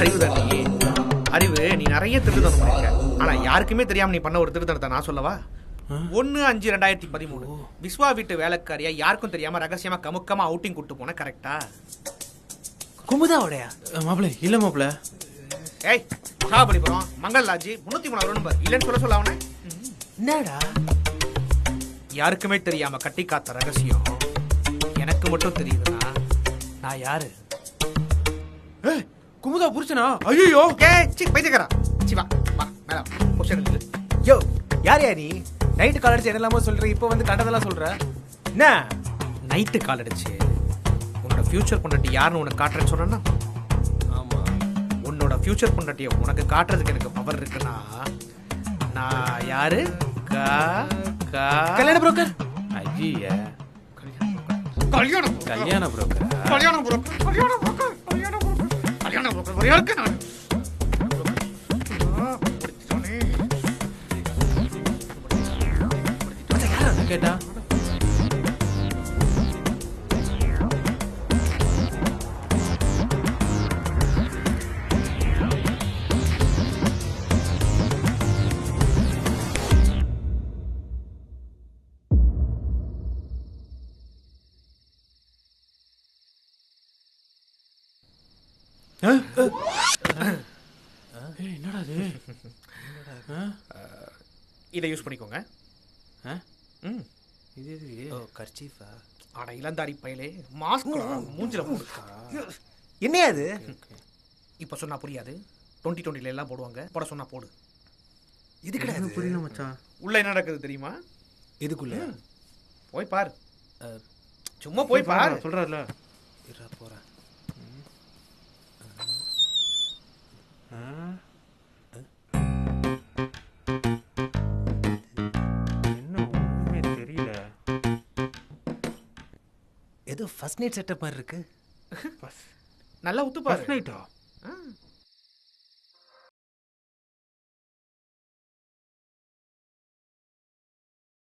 அறிவு தான் அறிவு. நீ நிறைய திருத்தனம் பண்ணிருக்க. ஆனா யாருக்குமே தெரியாம நீ பண்ண ஒரு திருத்தனத்தை நான் சொல்லவா? 1/5/2013 விஸ்வா வீட்டு வேலைக்காரியா யாருக்கும் தெரியாம ரகசியமா கமுக்கமா அவுட்டிங் கூட்டு போன. கரெக்டா? குமுதாவோடயா? மாப்பிள்ள இல்ல மாப்பிள்ள. ஏய் மகாபலிபுரம் மங்கள் லாட்ஜி 303 நம்பர் இல்லன்னு சொல்ல அவனை. என்னடா யாருக்குமே தெரியாம கட்டி காத்த ரகசியம் எனக்கு மட்டும் தெரியுதுன்னா நான் யாரு? குமுதா புரிச்சனா? ஐயோ பைத்தியக்காரா. சிவா வா மேல கொஸ்டின் இருக்கு. யோ யார் நீ? நைட்டு கால் அடிச்சு என்னெல்லாமோ சொல்ற, இப்போ வந்து கண்டதெல்லாம் சொல்ற. என்ன நைட்டு கால் அடிச்சு உன்னோட ஃபியூச்சர் பொண்டாட்டி யாருன்னு உனக்கு காட்டுறேன்னு சொன்னா? ஆமா, உன்னோட ஃபியூச்சர் பொண்டாட்டியை உனக்கு காட்டுறதுக்கு எனக்கு பவர் இருக்குன்னா நான் யாரு? கல்யாண புரோக்கர். ஐயா கல்யாண கல்யாண புரோக்கர். கல்யாண புரோக்கர். கல்யாண புரோக்கர். கல்யாண புரோக்கர். கல்யாண புரோக்கர் வரையா இருக்கு நான். கேட்டா என்னடா அது? இதை யூஸ் பண்ணிக்கோங்க. இது ஓ கர்ச்சீஃபா? ஆட இளந்தாரி பயலே மாஸ்க் மூஞ்சில போடுக்கா. என்னையா அது? இப்ப சொன்னா புரியாது. 2020 எல்லாம் போடுவாங்க. போட சொன்னா போடு. இது கிடையாது. புரியல மச்சான். உள்ள என்ன நடக்குது தெரியுமா? இதுக்குள்ள போய் பாரு. சும்மா போய் பாரு. சொல்றாருல. இரா போறேன். என்ன ஒண்ணுமே தெரியல. ஏதோ ஃபர்ஸ்ட் நைட் செட்டப் மாதிரி இருக்கு. நல்லா உத்து பாரு. ஃபர்ஸ்ட் நைட்டா?